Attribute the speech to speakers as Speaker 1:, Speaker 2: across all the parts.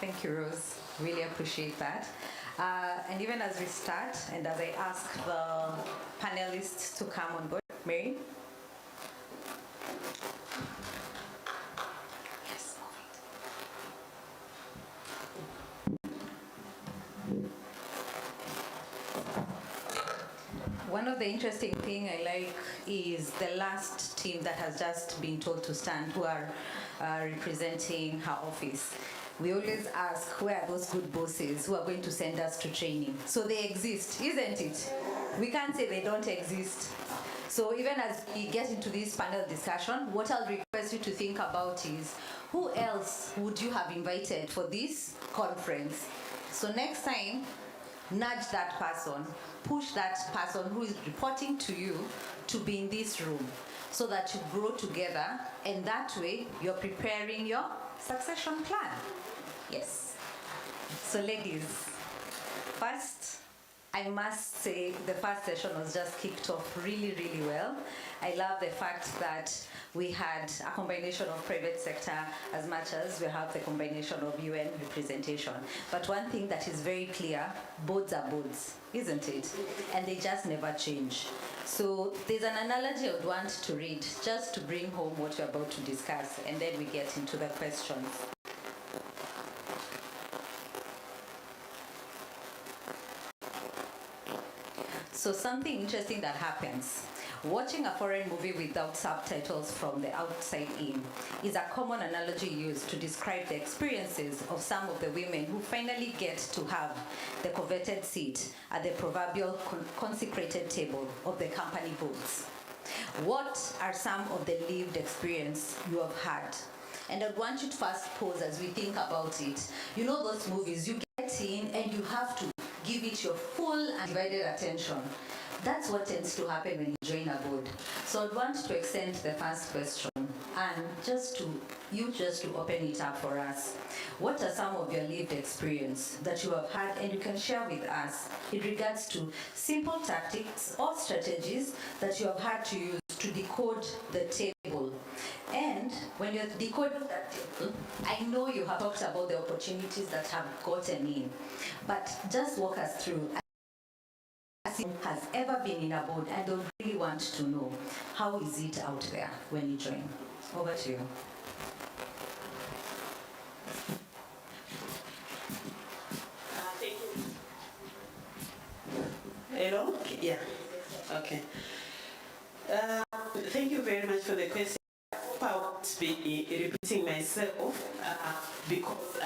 Speaker 1: Thank you, Rose. Really appreciate that. And even as we start, and as I ask the panelists to come on board, Mary? Yes. One of the interesting things I like is the last team that has just been told to stand, who are representing her office. We always ask, where are those good bosses who are going to send us to training? So they exist, isn't it? We can't say they don't exist. So even as we get into this panel discussion, what I'll request you to think about is, who else would you have invited for this conference? So next time, nudge that person, push that person who is reporting to you to be in this room so that you grow together, and that way you're preparing your succession plan. Yes. So ladies, first, I must say the first session was just kicked off really, really well. I love the fact that we had a combination of private sector as much as we have the combination of UN representation. But one thing that is very clear, boards are boards, isn't it? And they just never change. So there's an analogy I would want to read just to bring home what we're about to discuss, and then we get into the questions. So something interesting that happens, watching a foreign movie without subtitles from the outside in is a common analogy used to describe the experiences of some of the women who finally get to have the coveted seat at the proverbial consecrated table of the company boards. What are some of the lived experience you have had? And I want you to first pause as we think about it. You know those movies, you get in and you have to give it your full and divided attention. That's what tends to happen when you join a board. So I'd want to extend the first question and just to open it up for us. What are some of your lived experience that you have had and you can share with us in regards to simple tactics or strategies that you have had to use to decode the table? And when you're decoding that table, I know you have talked about the opportunities that have gotten in, but just walk us through. Has ever been in a board and don't really want to know, how is it out there when you join? Over to you.
Speaker 2: Thank you. Hello? Yeah. Okay. Thank you very much for the question. I won't be repeating myself because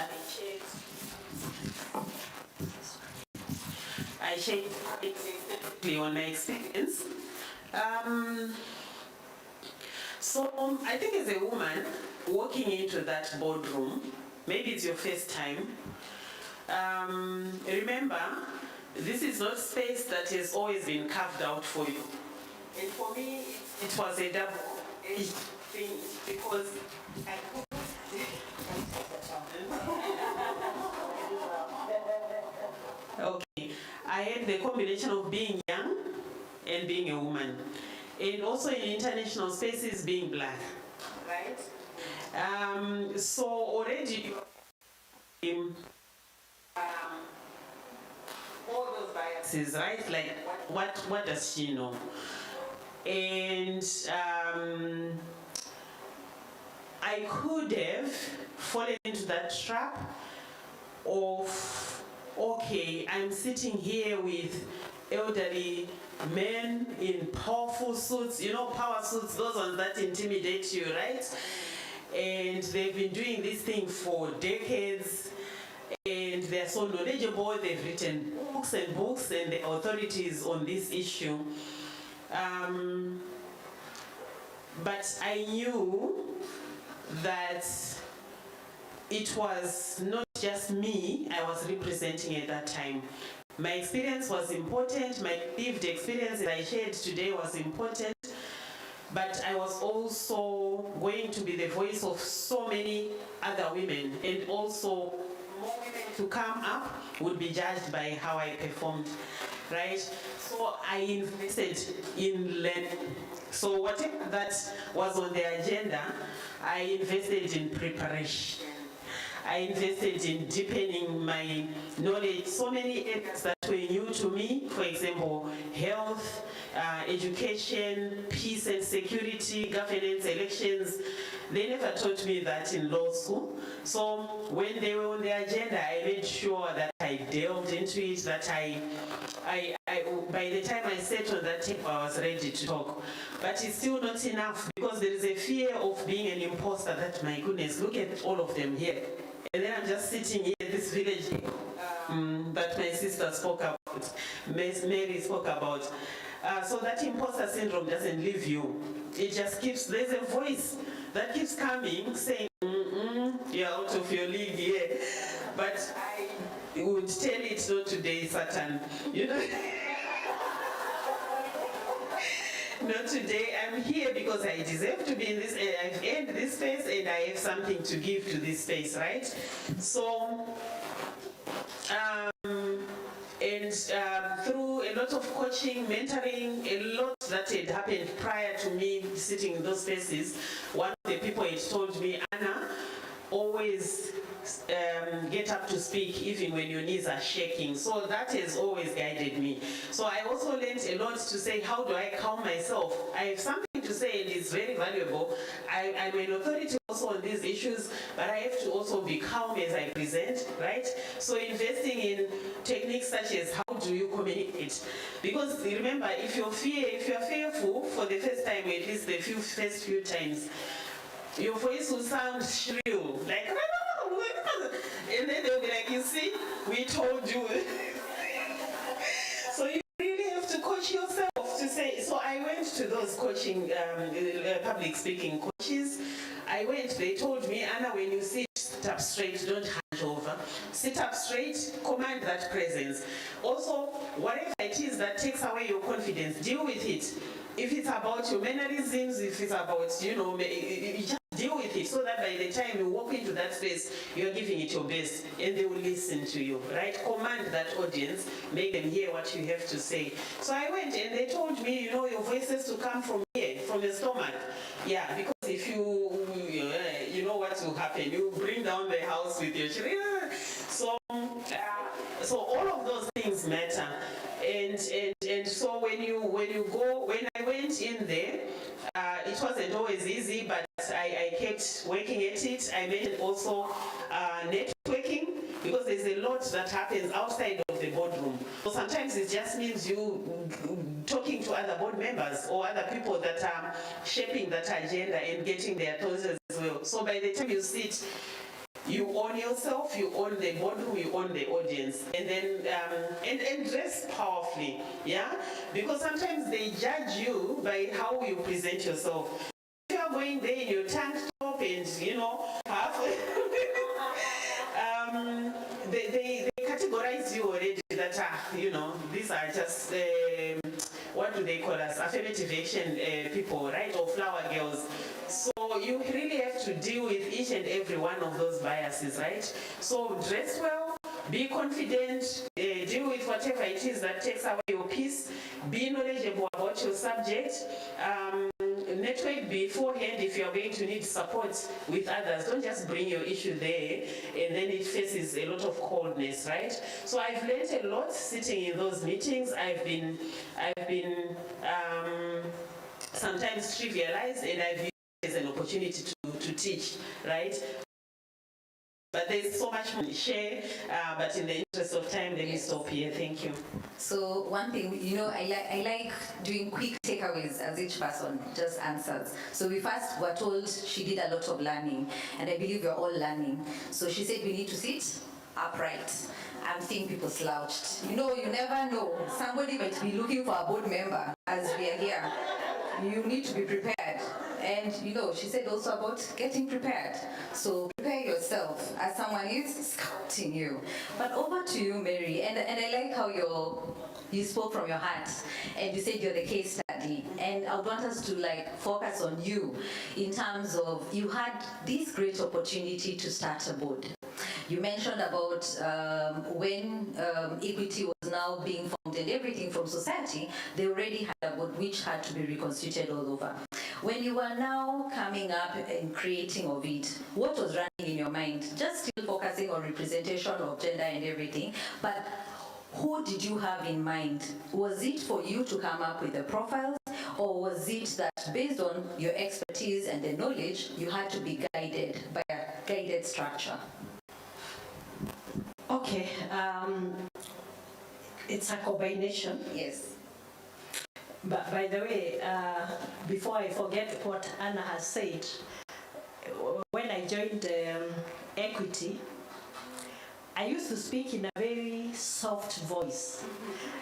Speaker 2: I shared exactly on my experience. So I think as a woman walking into that boardroom, maybe it's your first time, remember, this is not space that has always been carved out for you. And for me, it was a double-edged thing because I could okay. I had the combination of being young and being a woman, and also in international spaces being black, right? So already all those biases, right? Like what does she know? And I could have fallen into that trap of, okay, I'm sitting here with elderly men in powerful suits, you know, power suits, those ones that intimidate you, right? And they've been doing this thing for decades, and they're so knowledgeable, they've written books and books, and the authorities on this issue. But I knew that it was not just me I was representing at that time. My experience was important, my lived experience that I shared today was important, but I was also going to be the voice of so many other women, and also more women to come up would be judged by how I performed, right? So I invested in learning. So whatever that was on the agenda, I invested in preparation. I invested in deepening my knowledge. So many areas that were new to me, for example, health, education, peace and security, governance, elections. They never taught me that in law school. So when they were on the agenda, I made sure that I delved into it, that by the time I sat on that table, I was ready to talk. But it's still not enough, because there is a fear of being an imposter that, my goodness, look at all of them here. And then I'm just sitting here in this village that my sister spoke about, Mary spoke about. So that imposter syndrome doesn't leave you. It just keeps, there's a voice that keeps coming saying, you're out of your league here. But I would tell it, not today, Satan. You know? Not today. I'm here because I deserve to be in this, I've earned this space and I have something to give to this space, right? So, through a lot of coaching, mentoring, a lot that had happened prior to me sitting in those spaces, one of the people had told me, Anna, always get up to speak even when your knees are shaking. So that has always guided me. So I also learned a lot to say, how do I calm myself? I have something to say and it's very valuable. I'm an authority also on these issues, but I have to also be calm as I present, right? So investing in techniques such as how do you communicate? Because remember, if you're fearful for the first time, at least the first few times, your voice will sound shrill, like, and then they'll be like, you see, we told you. So you really have to coach yourself to say, so I went to those coaching, public speaking coaches. They told me, Anna, when you sit up straight, don't hunch over. Sit up straight, command that presence. Also, whatever it is that takes away your confidence, deal with it. If it's about your mannerisms, if it's about, you just deal with it, so that by the time you walk into that space, you're giving it your best and they will listen to you, right? Command that audience, make them hear what you have to say. So I went and they told me, your voice has to come from here, from the stomach. Yeah, because if you know what will happen, you bring down the house with your children. So all of those things matter. And so when I went in there, it wasn't always easy, but I kept working at it. I mentioned also networking, because there's a lot that happens outside of the boardroom. So sometimes it just means you talking to other board members or other people that are shaping that agenda and getting their thoughts as well. So by the time you sit, you own yourself, you own the boardroom, you own the audience, and then and dress powerfully, yeah? Because sometimes they judge you by how you present yourself. If you are going there in your tank top and half, they categorize you already that these are just what do they call us? Affirmative action people, right? Or flower girls. So you really have to deal with each and every one of those biases, right? So dress well, be confident, deal with whatever it is that takes away your peace, be knowledgeable about your subject, network beforehand if you're going to need support with others. Don't just bring your issue there and then it faces a lot of coldness, right? So I've learned a lot sitting in those meetings. I've been sometimes trivialized, and I've used it as an opportunity to teach, right? But there's so much more to share, but in the interest of time, let me stop here. Thank you.
Speaker 1: So one thing, I like doing quick takeaways as each person just answers. So we first were told she did a lot of learning, and I believe we're all learning. So she said we need to sit upright. I'm seeing people slouched. You never know. Somebody might be looking for a board member as we are here. You need to be prepared. And she said also about getting prepared. So prepare yourself as someone is scouting you. But over to you, Mary. And I like how you spoke from your heart and you said you're the case study. And I would want us to focus on you in terms of you had this great opportunity to start a board. You mentioned about when Equity was now being formed and everything from society, they already had a board which had to be reconstituted all over. When you were now coming up and creating of it, what was running in your mind? Just still focusing on representation of gender and everything, but who did you have in mind? Was it for you to come up with the profiles, or was it that based on your expertise and the knowledge, you had to be guided by a guided structure?
Speaker 3: Okay, it's a combination.
Speaker 1: Yes.
Speaker 3: But by the way, before I forget what Anna has said, when I joined Equity, I used to speak in a very soft voice.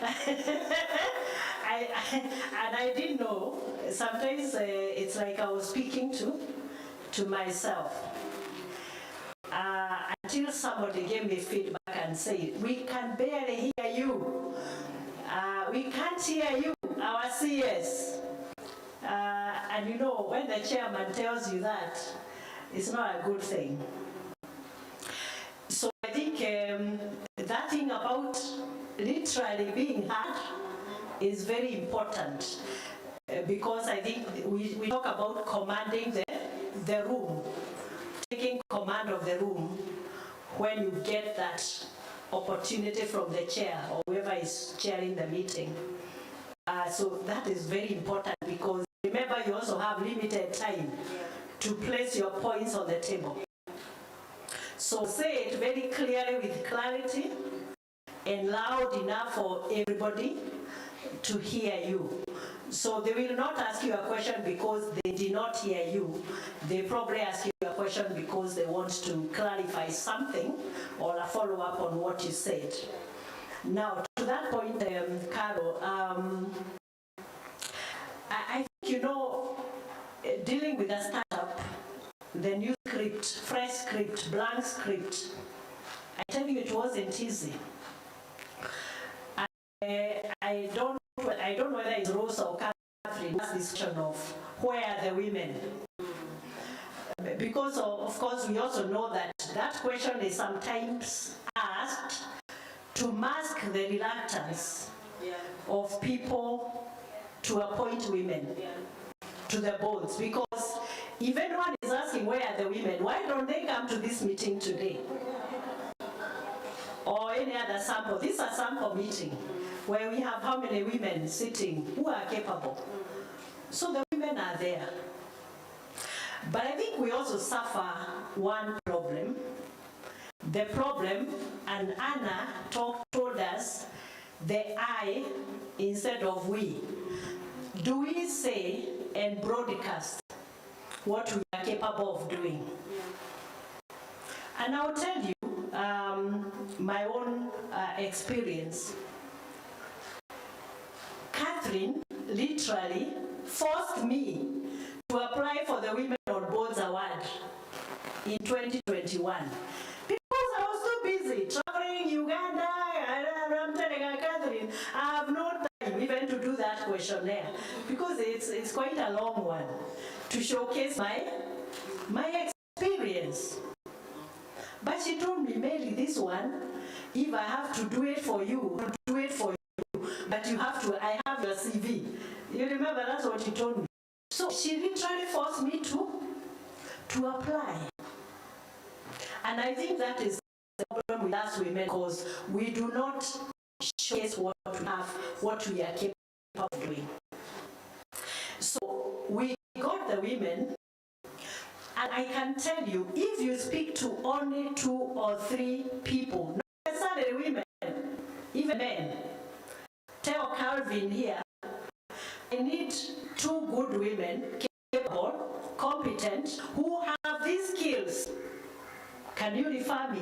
Speaker 3: And I didn't know, sometimes it's like I was speaking to myself. Until somebody gave me feedback and said, we can barely hear you. We can't hear you, our CS. And you know, when the chairman tells you that, it's not a good thing. So I think that thing about literally being heard is very important, because I think we talk about commanding the room, taking command of the room when you get that opportunity from the chair or whoever is chairing the meeting. So that is very important, because remember, you also have limited time to place your points on the table. So say it very clearly with clarity and loud enough for everybody to hear you. So they will not ask you a question because they did not hear you. They probably ask you a question because they want to clarify something or a follow-up on what you said. Now, to that point, Carol, I think, you know, dealing with a startup, the new script, fresh script, blank script, I tell you, it wasn't easy. I don't know whether it's Rosa or Catherine has this question of where are the women? Because of course we also know that that question is sometimes asked to mask the reluctance of people to appoint women to the boards. Because if anyone is asking where are the women, why don't they come to this meeting today? Or any other sample. This is a sample meeting where we have how many women sitting who are capable. So the women are there. But I think we also suffer one problem. The problem, and Anna told us, the I instead of we. Do we say and broadcast what we are capable of doing? And I'll tell you my own experience. Catherine literally forced me to apply for the Women on Boards Award in 2021 because I was too busy traveling Uganda. I'm telling her, Catherine, I have no time even to do that questionnaire because it's quite a long one to showcase my experience. But she told me, Mary, this one, if I have to do it for you, I'll do it for you. But you have to, I have your CV. You remember, that's what she told me. So she literally forced me to apply. And I think that is the problem with us women, because we do not showcase what we have, what we are capable of doing. So we got the women, and I can tell you, if you speak to only 2 or 3 people, not necessarily women, even men, tell Calvin here, I need 2 good women, capable, competent, who have these skills. Can you refer me?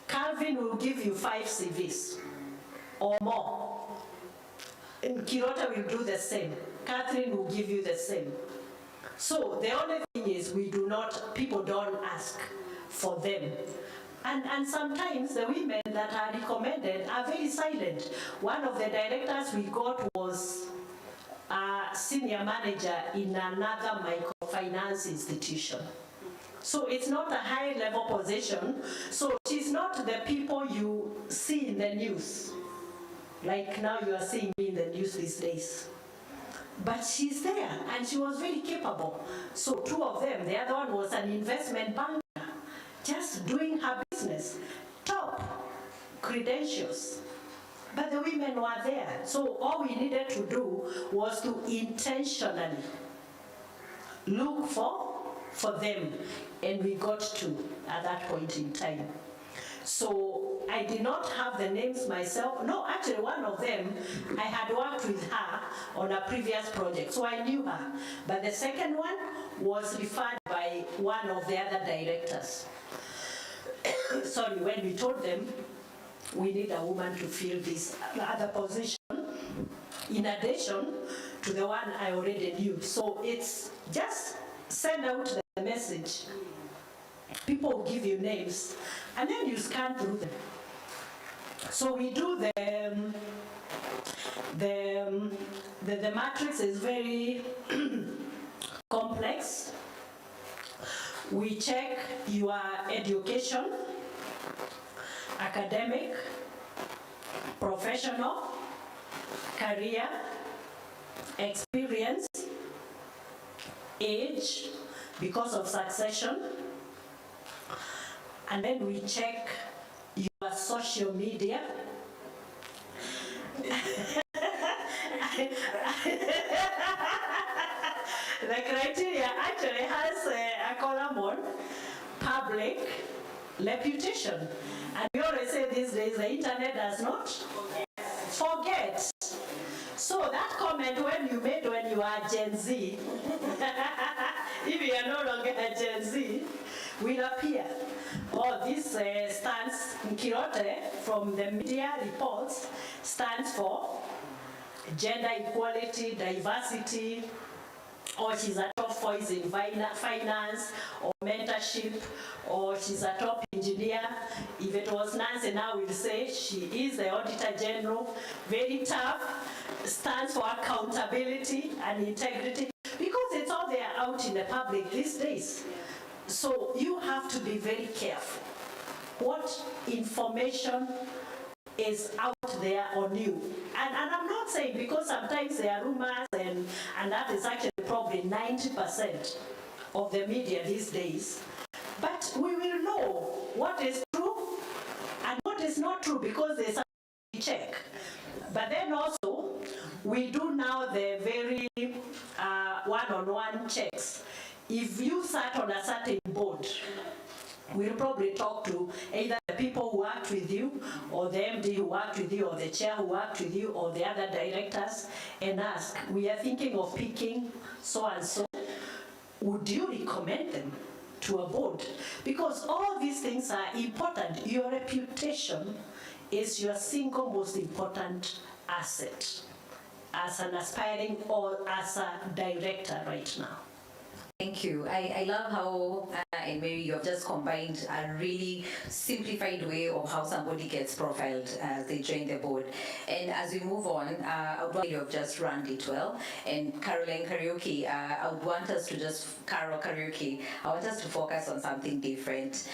Speaker 3: Calvin will give you 5 CVs or more. And Kirota will do the same. Catherine will give you the same. So the only thing is people don't ask for them. And sometimes the women that are recommended are very silent. One of the directors we got was a senior manager in another microfinance institution. So it's not a high-level position. So she's not the people you see in the news. Like now you are seeing me in the news these days. But she's there, and she was very capable. So two of them, the other one was an investment banker, just doing her business, top credentials. But the women were there. So all we needed to do was to intentionally look for them, and we got to at that point in time. So I did not have the names myself. No, actually one of them, I had worked with her on a previous project, so I knew her. But the second one was referred by one of the other directors. Sorry, when we told them we need a woman to fill this other position, in addition to the one I already knew. So it's just send out the message. People will give you names, and then you scan through them. So we do the matrix is very complex. We check your education, academic, professional, career, experience, age, because of succession, and then we check your social media. The criteria actually has a column on public reputation. And we always say these days the internet does not forget. So that comment when you made when you are Gen Z, if you are no longer a Gen Z, will appear. Oh, this stands, Kirote, from the media reports, stands for gender equality, diversity, or she's a top voice in finance or mentorship, or she's a top engineer. If it was Nancy now, we'll say she is the Auditor General, very tough, stands for accountability and integrity, because it's all there out in the public these days. So you have to be very careful what information is out there on you. And I'm not saying, because sometimes there are rumors, and that is actually probably 90% of the media these days. But we will know what is true and what is not true, because there's a check. But then also, we do now the very one-on-one checks. If you sat on a certain board, we'll probably talk to either the people who worked with you, or the MD who worked with you, or the chair who worked with you, or the other directors, and ask, we are thinking of picking so and so. Would you recommend them to a board? Because all these things are important. Your reputation is your single most important asset as an aspiring or as a director right now.
Speaker 1: Thank you. I love how, and Mary, you have just combined a really simplified way of how somebody gets profiled as they join the board. And as we move on, I would want you have just run it well. And Caroline Karaoke, I would want us to just, Carol Karaoke, I want us to focus on something different,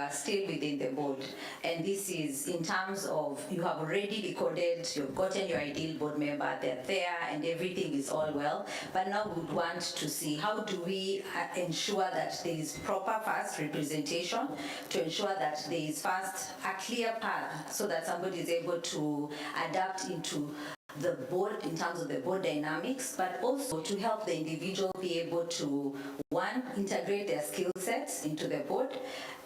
Speaker 1: still within the board. And this is in terms of, you have already decoded, you've gotten your ideal board member, they're there, and everything is all well. But now we would want to see, how do we ensure that there is proper first representation, to ensure that there is first a clear path so that somebody is able to adapt into the board in terms of the board dynamics, but also to help the individual be able to, one, integrate their skill sets into the board,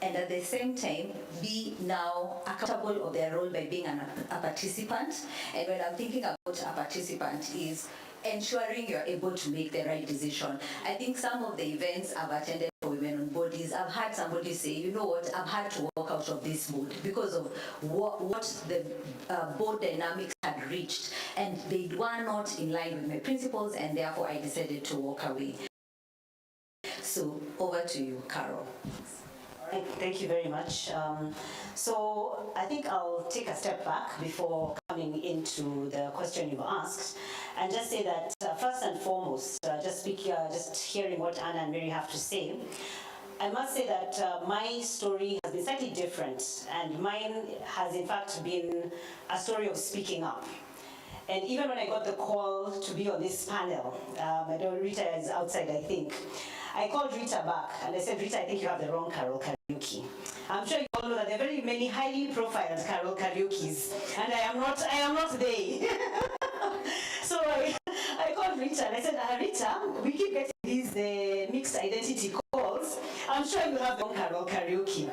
Speaker 1: and at the same time be now accountable of their role by being a participant. And when I'm thinking about a participant is ensuring you're able to make the right decision. I think some of the events I've attended for women on bodies, I've had somebody say, you know what, I've had to walk out of this board because of what the board dynamics had reached, and they were not in line with my principles, and therefore I decided to walk away. So over to you, Carol.
Speaker 4: Thank you very much. So I think I'll take a step back before coming into the question you asked, and just say that first and foremost, just hearing what Anna and Mary have to say, I must say that my story has been slightly different, and mine has in fact been a story of speaking up. And even when I got the call to be on this panel, I know Rita is outside, I think. I called Rita back and I said, Rita, I think you have the wrong Carol karaoke. I'm sure you all know that there are very many highly profiled Carol karaokes, and I am not they. So I called Rita and I said, Rita, we keep getting these mixed identity calls. I'm sure you have the wrong Carol karaoke.